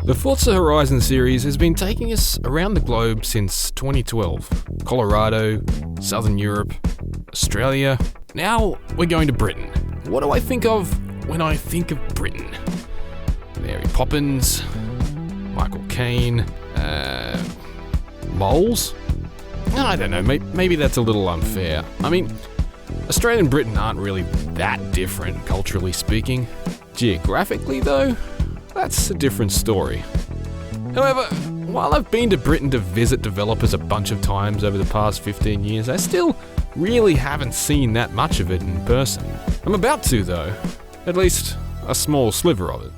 The Forza Horizon series has been taking us around the globe since 2012. Colorado, Southern Europe, Australia. Now we're going to Britain. What do I think of when I think of Britain? Mary Poppins, Michael Caine, moles? I don't know, maybe that's a little unfair. I mean, Australia and Britain aren't really that different, culturally speaking. Geographically, though, that's a different story. However, while I've been to Britain to visit developers a bunch of times over the past 15 years, I still really haven't seen that much of it in person. I'm about to, though. At least, a small sliver of it.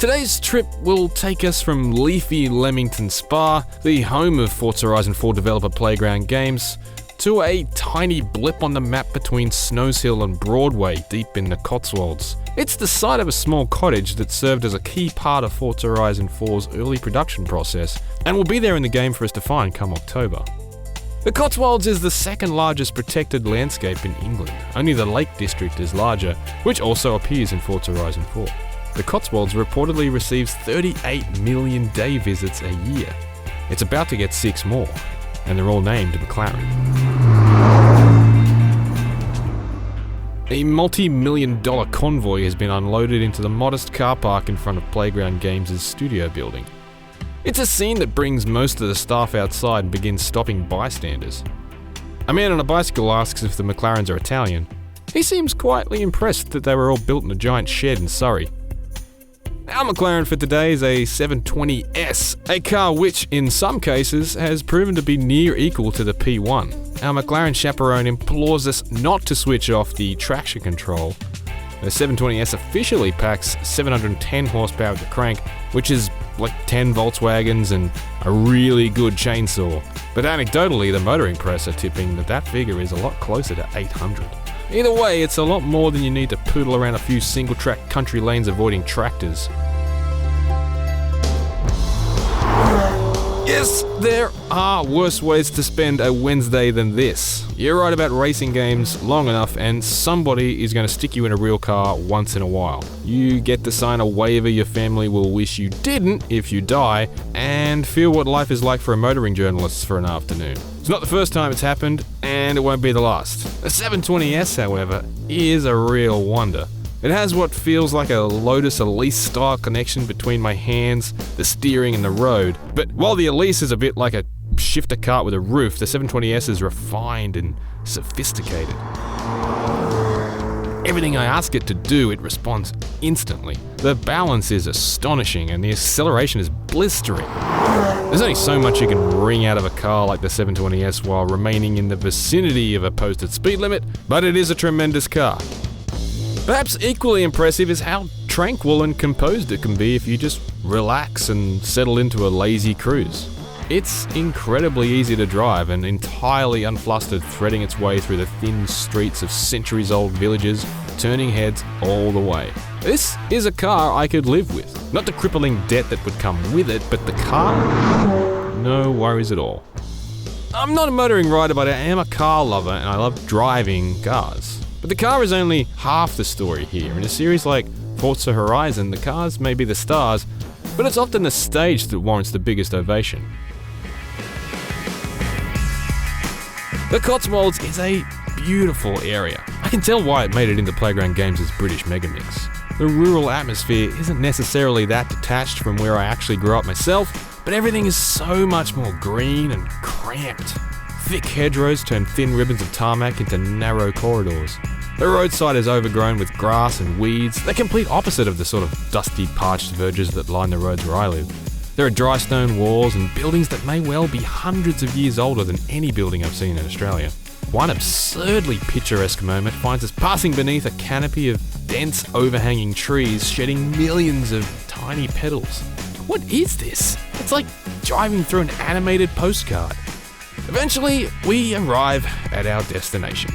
Today's trip will take us from leafy Leamington Spa, the home of Forza Horizon 4 developer Playground Games, to a tiny blip on the map between Snows Hill and Broadway, deep in the Cotswolds. It's the site of a small cottage that served as a key part of Forza Horizon 4's early production process, and will be there in the game for us to find come October. The Cotswolds is the second largest protected landscape in England. Only the Lake District is larger, which also appears in Forza Horizon 4. The Cotswolds reportedly receives 38 million day visits a year. It's about to get 6 more, and they're all named McLaren. A multi-million-dollar convoy has been unloaded into the modest car park in front of Playground Games' studio building. It's a scene that brings most of the staff outside and begins stopping bystanders. A man on a bicycle asks if the McLarens are Italian. He seems quietly impressed that they were all built in a giant shed in Surrey. Our McLaren for today is a 720S, a car which, in some cases, has proven to be near equal to the P1. Our McLaren chaperone implores us not to switch off the traction control. The 720S officially packs 710 horsepower at the crank, which is like 10 Volkswagens and a really good chainsaw. But anecdotally, the motoring press are tipping that figure is a lot closer to 800. Either way, it's a lot more than you need to poodle around a few single-track country lanes avoiding tractors. Yes, there are worse ways to spend a Wednesday than this. You're right about racing games long enough and somebody is going to stick you in a real car once in a while. You get to sign a waiver your family will wish you didn't if you die, and feel what life is like for a motoring journalist for an afternoon. It's not the first time it's happened, and it won't be the last. The 720S, however, is a real wonder. It has what feels like a Lotus Elise-style connection between my hands, the steering, and the road. But while the Elise is a bit like a shifter cart with a roof, the 720S is refined and sophisticated. Everything I ask it to do, it responds instantly. The balance is astonishing, and the acceleration is blistering. There's only so much you can wring out of a car like the 720S while remaining in the vicinity of a posted speed limit, but it is a tremendous car. Perhaps equally impressive is how tranquil and composed it can be if you just relax and settle into a lazy cruise. It's incredibly easy to drive and entirely unflustered, threading its way through the thin streets of centuries-old villages, turning heads all the way. This is a car I could live with. Not the crippling debt that would come with it, but the car? No worries at all. I'm not a motoring rider, but I am a car lover and I love driving cars. But the car is only half the story here. In a series like Forza Horizon, the cars may be the stars, but it's often the stage that warrants the biggest ovation. The Cotswolds is a beautiful area. I can tell why it made it into Playground Games' British megamix. The rural atmosphere isn't necessarily that detached from where I actually grew up myself, but everything is so much more green and cramped. Thick hedgerows turn thin ribbons of tarmac into narrow corridors. The roadside is overgrown with grass and weeds, the complete opposite of the sort of dusty, parched verges that line the roads where I live. There are dry stone walls and buildings that may well be hundreds of years older than any building I've seen in Australia. One absurdly picturesque moment finds us passing beneath a canopy of dense, overhanging trees, shedding millions of tiny petals. What is this? It's like driving through an animated postcard. Eventually, we arrive at our destination.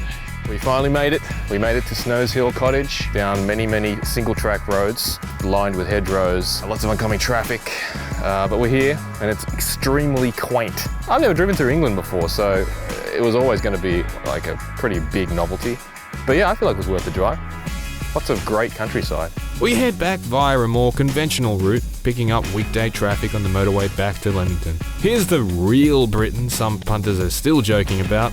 We finally made it. We made it to Snows Hill Cottage, down many single-track roads, lined with hedgerows, lots of oncoming traffic, but we're here, and it's extremely quaint. I've never driven through England before, so it was always going to be like a pretty big novelty. But yeah, I feel like it was worth the drive. Lots of great countryside. We head back via a more conventional route, picking up weekday traffic on the motorway back to Leamington. Here's the real Britain some punters are still joking about.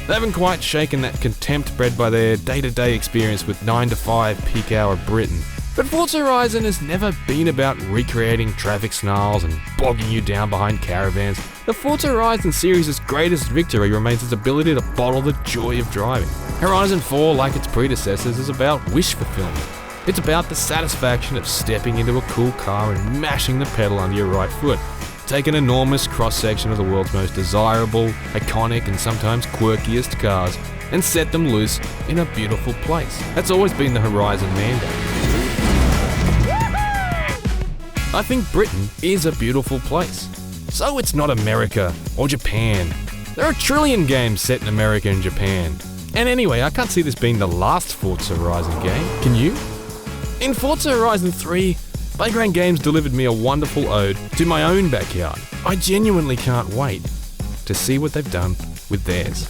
They haven't quite shaken that contempt bred by their day-to-day experience with 9 to 5 peak hour Britain. But Forza Horizon has never been about recreating traffic snarls and bogging you down behind caravans. The Forza Horizon series' greatest victory remains its ability to bottle the joy of driving. Horizon 4, like its predecessors, is about wish fulfillment. It's about the satisfaction of stepping into a cool car and mashing the pedal under your right foot. Take an enormous cross-section of the world's most desirable, iconic and sometimes quirkiest cars and set them loose in a beautiful place. That's always been the Horizon mandate. I think Britain is a beautiful place. So it's not America or Japan. There are a trillion games set in America and Japan. And anyway, I can't see this being the last Forza Horizon game, can you? In Forza Horizon 3, Playground Games delivered me a wonderful ode to my own backyard. I genuinely can't wait to see what they've done with theirs.